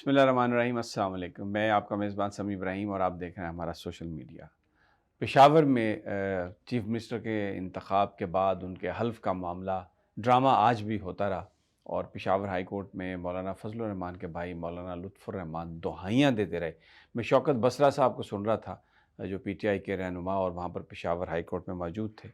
बिस्मिल्लाहिर्रहमानिर्रहीम। अस्सलाम वालेकुम। मैं आपका मेज़बान समी इब्राहिम और आप देख रहे हैं हमारा सोशल मीडिया। पेशावर में चीफ़ मिनिस्टर के इंतखाब के बाद उनके हल्फ़ का मामला ड्रामा आज भी होता रहा और पेशावर हाई कोर्ट में मौलाना फ़ज़लुर रहमान के भाई मौलाना लुत्फ़ुर रहमान दुहाइयाँ देते रहे। मैं शौकत बसरा साहब को सुन रहा था, जो पीटीआई के रहनुमा और वहाँ पर पेशावर हाई कोर्ट में मौजूद थे।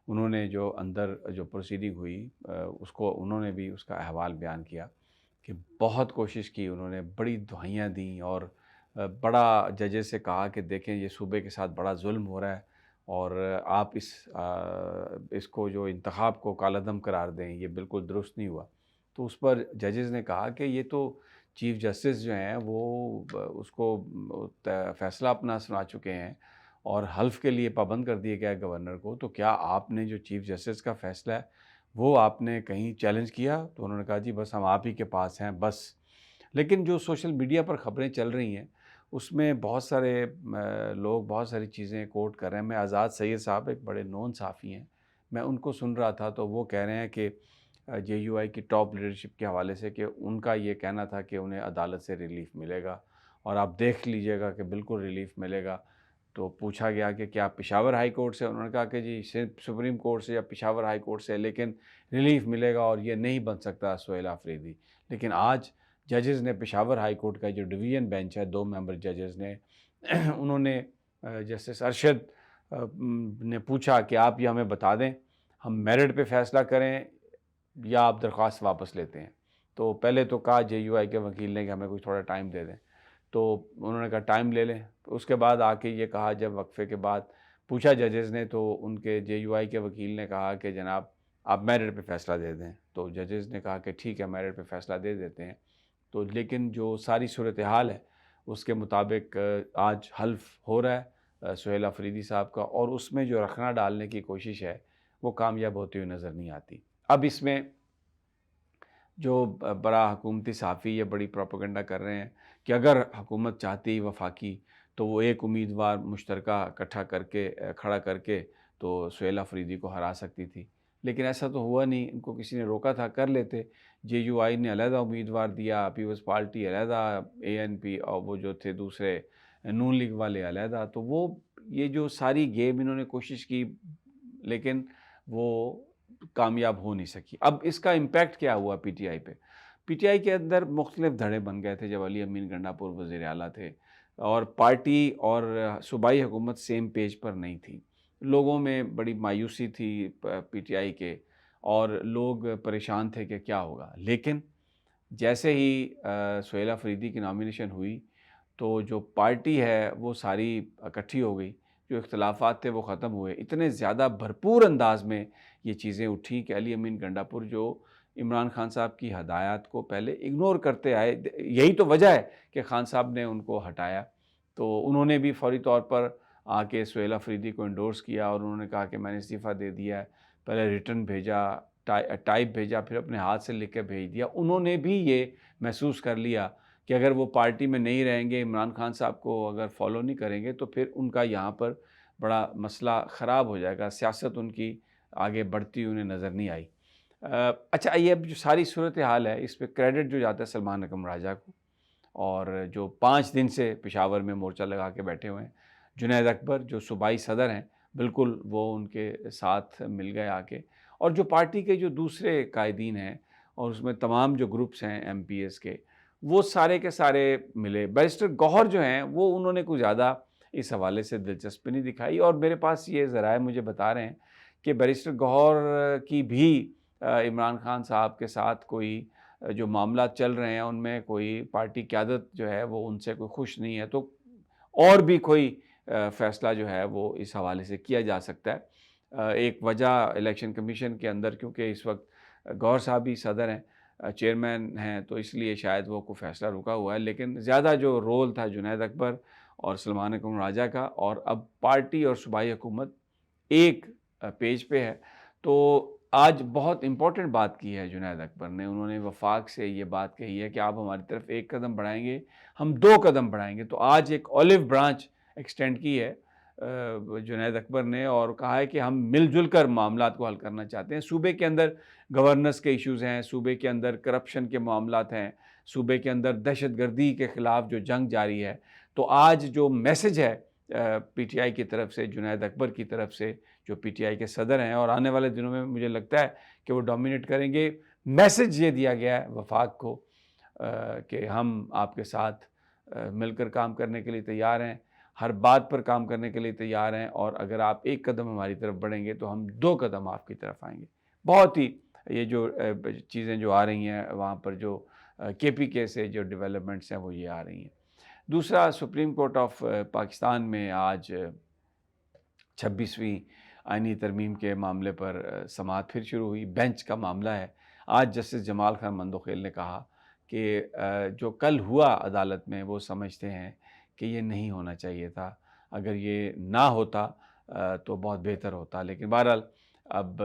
उन्होंने जो अंदर जो प्रोसीडिंग हुई उसको उन्होंने भी उसका अहवाल बयान किया कि बहुत कोशिश की उन्होंने, बड़ी दुहाइयाँ दी और बड़ा जजेस से कहा कि देखें ये सूबे के साथ बड़ा जुल्म हो रहा है और आप इसको जो इंतखाब को कालादम करार दें, ये बिल्कुल दुरुस्त नहीं हुआ। तो उस पर जजेस ने कहा कि ये तो चीफ़ जस्टिस जो हैं वो उसको फ़ैसला अपना सुना चुके हैं और हल्फ़ के लिए पाबंद कर दिया गया है गवर्नर को, तो क्या आपने जो चीफ़ जस्टिस का फ़ैसला है वो आपने कहीं चैलेंज किया? तो उन्होंने कहा जी बस हम आप ही के पास हैं बस। लेकिन जो सोशल मीडिया पर ख़बरें चल रही हैं, उसमें बहुत सारे लोग बहुत सारी चीज़ें कोट कर रहे हैं। मैं आज़ाद सैयद साहब एक बड़े नोन साफ़ी हैं, मैं उनको सुन रहा था तो वो कह रहे हैं कि जेयूआई की टॉप लीडरशिप के हवाले से कि उनका ये कहना था कि उन्हें अदालत से रिलीफ़ मिलेगा और आप देख लीजिएगा कि बिल्कुल रिलीफ़ मिलेगा। तो पूछा गया कि क्या पेशावर हाई कोर्ट से? उन्होंने कहा कि जी सिर्फ सुप्रीम कोर्ट से या पेशावर हाई कोर्ट से, लेकिन रिलीफ़ मिलेगा और ये नहीं बन सकता सुहेल आफरीदी। लेकिन आज जजेस ने पेशावर हाई कोर्ट का जो डिवीज़न बेंच है, 2 मेंबर जजेस ने उन्होंने जस्टिस अरशद ने पूछा कि आप ये हमें बता दें, हम मेरिट पे फ़ैसला करें या आप दरख्वास्त वापस लेते हैं? तो पहले तो कहा जेयूआई के वकील ने कि हमें कुछ थोड़ा टाइम दे दें। तो उन्होंने कहा टाइम ले लें। उसके बाद आके ये कहा, जब वक़्फ़े के बाद पूछा जजेस ने, तो उनके जेयूआई के वकील ने कहा कि जनाब आप मेरिट पे फ़ैसला दे दें। तो जजेस ने कहा कि ठीक है, मेरिट पे फ़ैसला दे देते हैं। तो लेकिन जो सारी सूरत हाल है उसके मुताबिक आज हल्फ़ हो रहा है सुहेल अफरीदी साहब का, और उसमें जो रखना डालने की कोशिश है वो कामयाब होती हुई नज़र नहीं आती। अब इसमें जो बड़ा हुकूमती सहाफ़ी ये बड़ी प्रोपेगेंडा कर रहे हैं कि अगर हुकूमत चाहती वफाकी तो वो एक उम्मीदवार मुश्तरका इकट्ठा करके खड़ा करके तो सुहेल अफरीदी को हरा सकती थी। लेकिन ऐसा तो हुआ नहीं, इनको किसी ने रोका था, कर लेते। जेयूआई ने अलहदा उम्मीदवार दिया, पीपल्स पार्टी अलहदा, एएनपी और वो जो थे दूसरे नून लीग वाले अलहदा। तो वो ये जो सारी गेम इन्होंने कोशिश की, लेकिन वो कामयाब हो नहीं सकी। अब इसका इम्पैक्ट क्या हुआ पीटीआई पे? पीटीआई के अंदर मुख्तलिफ धड़े बन गए थे जब अली अमीन गंडापुर वज़ीर आला थे और पार्टी और सूबाई हुकूमत सेम पेज पर नहीं थी। लोगों में बड़ी मायूसी थी पीटीआई के, और लोग परेशान थे कि क्या होगा। लेकिन जैसे ही सुहेल अफरीदी की नॉमिनेशन हुई, तो जो पार्टी है वो सारी इकट्ठी हो गई, जो इख्तलाफात थे वो ख़त्म हुए। इतने ज़्यादा भरपूर अंदाज में ये चीज़ें उठी कि अली अमीन गंडापुर जो इमरान खान साहब की हदायत को पहले इग्नोर करते आए, यही तो वजह है कि खान साहब ने उनको हटाया। तो उन्होंने भी फ़ौरी तौर पर आके सुहेल अफरीदी को एंडोर्स किया और उन्होंने कहा कि मैंने इस्तीफ़ा दे दिया है। पहले रिटर्न भेजा, टाइप भेजा, फिर अपने हाथ से लिख के भेज दिया। उन्होंने भी ये महसूस कर लिया कि अगर वो पार्टी में नहीं रहेंगे, इमरान खान साहब को अगर फॉलो नहीं करेंगे, तो फिर उनका यहाँ पर बड़ा मसला ख़राब हो जाएगा। सियासत उनकी आगे बढ़ती हुई उन्हें नज़र नहीं आई। अच्छा, ये अब जो सारी सूरत हाल है, इस पे क्रेडिट जो जाता है सलमान अकरम राजा को, और जो 5 दिन से पेशावर में मोर्चा लगा के बैठे हुए हैं। जुनैद अकबर जो सूबाई सदर हैं, बिल्कुल वो उनके साथ मिल गए आके, और जो पार्टी के जो दूसरे कायदीन हैं और उसमें तमाम जो ग्रुप्स हैं एमपीएस के, वो सारे के सारे मिले। बैरिस्टर गौहर जो हैं वो उन्होंने कुछ ज़्यादा इस हवाले से दिलचस्पी नहीं दिखाई, और मेरे पास ये ज़राए मुझे बता रहे हैं कि बैरिस्टर गौहर की भी इमरान खान साहब के साथ कोई जो मामला चल रहे हैं उनमें कोई पार्टी क़यादत जो है वो उनसे कोई खुश नहीं है, तो और भी कोई फ़ैसला जो है वो इस हवाले से किया जा सकता है। एक वजह इलेक्शन कमीशन के अंदर, क्योंकि इस वक्त गौहर साहब ही सदर हैं, चेयरमैन हैं, तो इसलिए शायद वो कोई फ़ैसला रुका हुआ है। लेकिन ज़्यादा जो रोल था जुनैद अकबर और सलमान अकरम राजा का, और अब पार्टी और सूबाई हुकूमत एक पेज पे है। तो आज बहुत इम्पोर्टेंट बात की है जुनैद अकबर ने। उन्होंने वफाक से ये बात कही है कि आप हमारी तरफ एक कदम बढ़ाएँगे, हम 2 कदम बढ़ाएँगे। तो आज एक ऑलिव ब्रांच एक्सटेंड की है जुनैद अकबर ने, और कहा है कि हम मिलजुल कर मामलात को हल करना चाहते हैं। सूबे के अंदर गवर्नेंस के इश्यूज़ हैं, सूबे के अंदर करप्शन के मामलात हैं, सूबे के अंदर दहशतगर्दी के ख़िलाफ़ जो जंग जारी है। तो आज जो मैसेज है पीटीआई की तरफ से, जुनैद अकबर की तरफ से, जो पीटीआई के सदर हैं और आने वाले दिनों में मुझे लगता है कि वो डोमिनेट करेंगे, मैसेज ये दिया गया है वफाक को कि हम आपके साथ मिलकर काम करने के लिए तैयार हैं, हर बात पर काम करने के लिए तैयार हैं, और अगर आप एक कदम हमारी तरफ बढ़ेंगे तो हम 2 कदम आपकी तरफ आएँगे। बहुत ही ये जो चीज़ें जो आ रही हैं वहाँ पर, जो केपीके से जो डेवलपमेंट्स हैं वो ये आ रही हैं। दूसरा, सुप्रीम कोर्ट ऑफ पाकिस्तान में आज 26वीं आईनी तरमीम के मामले पर समाअत फिर शुरू हुई। बेंच का मामला है। आज जस्टिस जमाल खान मंदोखेल ने कहा कि जो कल हुआ अदालत में वो समझते हैं कि ये नहीं होना चाहिए था। अगर ये ना होता तो बहुत बेहतर होता। लेकिन बहरहाल अब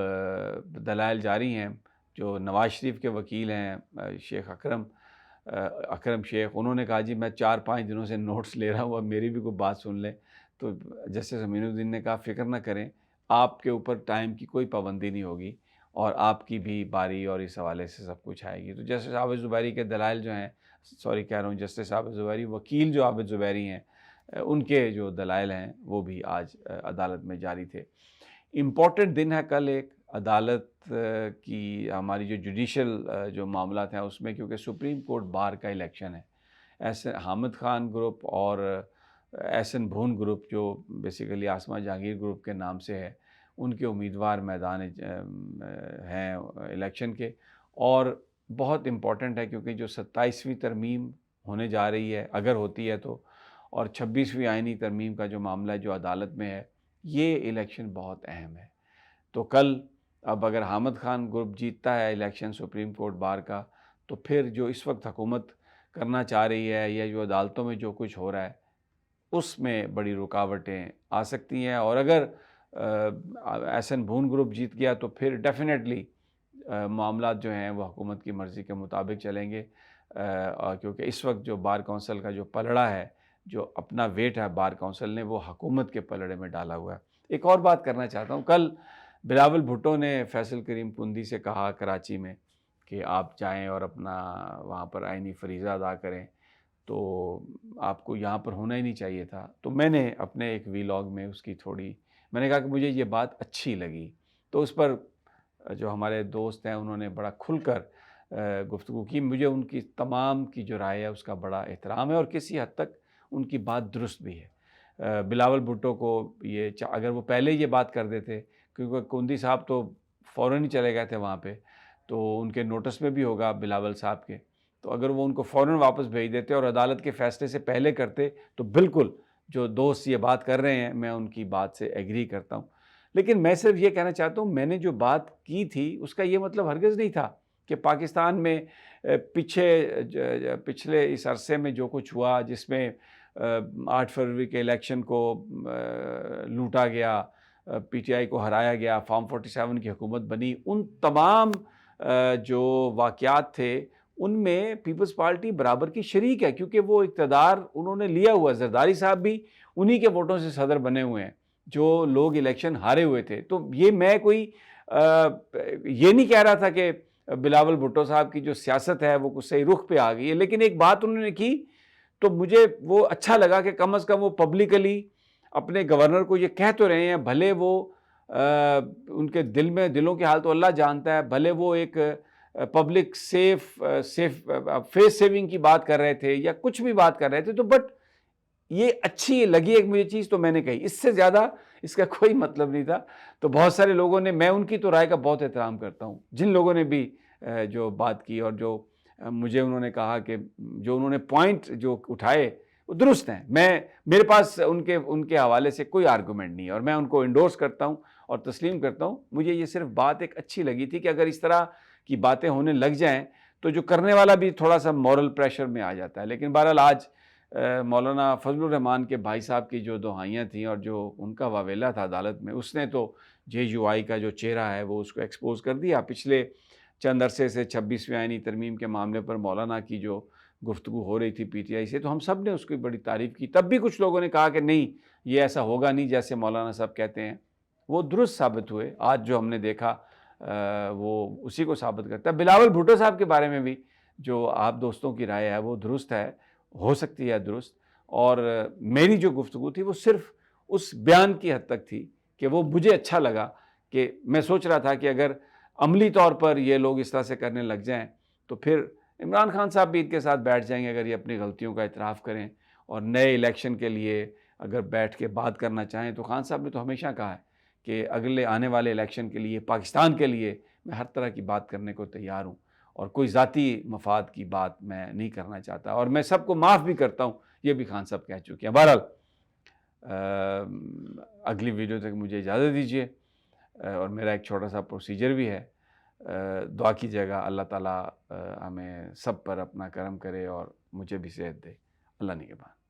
दलाइल जारी हैं। जो नवाज़ शरीफ के वकील हैं शेख अकरम शेख, उन्होंने कहा जी मैं 4-5 दिनों से नोट्स ले रहा हूँ, अब मेरी भी कोई बात सुन लें। तो जस्टिस अमीनुद्दीन ने कहा फ़िक्र ना करें, आपके ऊपर टाइम की कोई पाबंदी नहीं होगी और आपकी भी बारी और इस हवाले से सब कुछ आएगी। तो जस्टिस आबिद ज़ुबैरी के दलाइल जो हैं, सॉरी कह रहा हूँ, जस्टिस आबिद ज़ुबैरी, वकील जो आबिद ज़ुबैरी हैं, उनके जो दलाइल हैं वो भी आज अदालत में जारी थे। इम्पॉर्टेंट दिन है कल एक अदालत की, हमारी जो जुडिशल जो मामलात हैं उसमें, क्योंकि सुप्रीम कोर्ट बार का इलेक्शन है। ऐसे हामिद खान ग्रुप और एहसन भून ग्रुप, जो बेसिकली आसमा जहांगीर ग्रुप के नाम से है, उनके उम्मीदवार मैदान हैं इलेक्शन के। और बहुत इम्पॉर्टेंट है क्योंकि जो 27वीं तरमीम होने जा रही है, अगर होती है तो, और 26वीं आईनी तरमीम का जो मामला है जो अदालत में है, ये इलेक्शन बहुत अहम है। तो कल अब अगर हामिद खान ग्रुप जीतता है इलेक्शन सुप्रीम कोर्ट बार का, तो फिर जो इस वक्त हुकूमत करना चाह रही है या जो अदालतों में जो कुछ हो रहा है उसमें बड़ी रुकावटें आ सकती हैं। और अगर एहसन भून ग्रुप जीत गया तो फिर डेफिनेटली मामलात जो हैं वो हुकूमत की मर्ज़ी के मुताबिक चलेंगे, क्योंकि इस वक्त जो बार कौंसल का जो पलड़ा है, जो अपना वेट है बार कौंसल ने, वो हुकूमत के पलड़े में डाला हुआ है। एक और बात करना चाहता हूँ, कल बिलावल भुट्टो ने फैसल करीम कुंदी से कहा कराची में कि आप जाएं और अपना वहाँ पर आइनी फ़रीज़ा अदा करें, तो आपको यहाँ पर होना ही नहीं चाहिए था। तो मैंने अपने एक वीलॉग में उसकी थोड़ी, मैंने कहा कि मुझे ये बात अच्छी लगी। तो उस पर जो हमारे दोस्त हैं उन्होंने बड़ा खुलकर गुफ्तगू की। मुझे उनकी तमाम की जो राय है उसका बड़ा एहतराम है और किसी हद तक उनकी बात दुरुस्त भी है। बिलावल भुट्टो को ये अगर वो पहले ये बात कर देते, क्योंकि कुंदी साहब तो फ़ौरन ही चले गए थे वहाँ पे, तो उनके नोटिस में भी होगा बिलावल साहब के, तो अगर वो उनको फ़ौरन वापस भेज देते और अदालत के फ़ैसले से पहले करते, तो बिल्कुल जो दोस्त ये बात कर रहे हैं मैं उनकी बात से एग्री करता हूँ। लेकिन मैं सिर्फ ये कहना चाहता हूँ, मैंने जो बात की थी उसका ये मतलब हरगिज़ नहीं था कि पाकिस्तान में पिछले इस अरसे में जो कुछ हुआ, जिसमें 8 फरवरी के इलेक्शन को लूटा गया, पीटीआई को हराया गया, फॉर्म 47 की हुकूमत बनी, उन तमाम जो वाक़यात थे उनमें पीपल्स पार्टी बराबर की शरीक है, क्योंकि वो इक़्तिदार उन्होंने लिया हुआ है। ज़रदारी साहब भी उन्हीं के वोटों से सदर बने हुए हैं, जो लोग इलेक्शन हारे हुए थे। तो ये मैं कोई ये नहीं कह रहा था कि बिलावल भुट्टो साहब की जो सियासत है वो कुछ सही रुख पे आ गई है, लेकिन एक बात उन्होंने की तो मुझे वो अच्छा लगा कि कम से कम वो पब्लिकली अपने गवर्नर को ये कह तो रहे हैं। भले वो उनके दिलों के हाल तो अल्लाह जानता है, भले वो एक पब्लिक सेफ फेस सेविंग की बात कर रहे थे या कुछ भी बात कर रहे थे, तो बट ये अच्छी लगी एक मुझे चीज़, तो मैंने कही, इससे ज़्यादा इसका कोई मतलब नहीं था। तो बहुत सारे लोगों ने, मैं उनकी तो राय का बहुत एहतराम करता हूँ, जिन लोगों ने भी जो बात की और जो मुझे उन्होंने कहा कि जो उन्होंने पॉइंट जो उठाए वो दुरुस्त हैं। मेरे पास उनके हवाले से कोई आर्गूमेंट नहीं है और मैं उनको इंडोर्स करता हूँ और तस्लीम करता हूँ। मुझे ये सिर्फ बात एक अच्छी लगी थी कि अगर इस तरह की बातें होने लग जाएँ तो जो करने वाला भी थोड़ा सा मॉरल प्रेशर में आ जाता है। लेकिन बहरहाल आज मौलाना फजलुर रहमान के भाई साहब की जो दुहाइयाँ थीं और जो उनका वावेला था अदालत में, उसने तो जेयूआई का जो चेहरा है वो उसको एक्सपोज़ कर दिया। पिछले चंद अरसे से 26वीं आईनी तरमीम के मामले पर मौलाना की जो गुफ्तगू हो रही थी पीटीआई से, तो हम सब ने उसकी बड़ी तारीफ़ की। तब भी कुछ लोगों ने कहा कि नहीं, ये ऐसा होगा नहीं जैसे मौलाना साहब कहते हैं। वो दुरुस्त साबित हुए। आज जो हमने देखा वो उसी को साबित करता है। बिलावल भुट्टो साहब के बारे में भी जो आप दोस्तों की राय है वो दुरुस्त है, हो सकती है दुरुस्त। और मेरी जो गुफ्तगू थी वो सिर्फ़ उस बयान की हद तक थी कि वो मुझे अच्छा लगा कि मैं सोच रहा था कि अगर अमली तौर पर ये लोग इस तरह से करने लग जाएँ, तो फिर इमरान खान साहब भी इनके साथ बैठ जाएँगे अगर ये अपनी गलतियों का इतराफ़ करें और नए इलेक्शन के लिए अगर बैठ के बात करना चाहें। तो खान साहब ने तो हमेशा कहा है कि अगले आने वाले इलेक्शन के लिए, पाकिस्तान के लिए मैं हर तरह की बात करने को तैयार हूँ और कोई ज़ाती मफ़ाद की बात मैं नहीं करना चाहता और मैं सबको माफ़ भी करता हूँ, ये भी खान साहब कह चुके हैं। बहरहाल अगली वीडियो तक मुझे इजाज़त दीजिए और मेरा एक छोटा-सा प्रोसीजर भी है। दुआ कीजिएगा अल्लाह ताला हमें सब पर अपना करम करे और मुझे भी सेहत दे। अल्लाह निगहबान।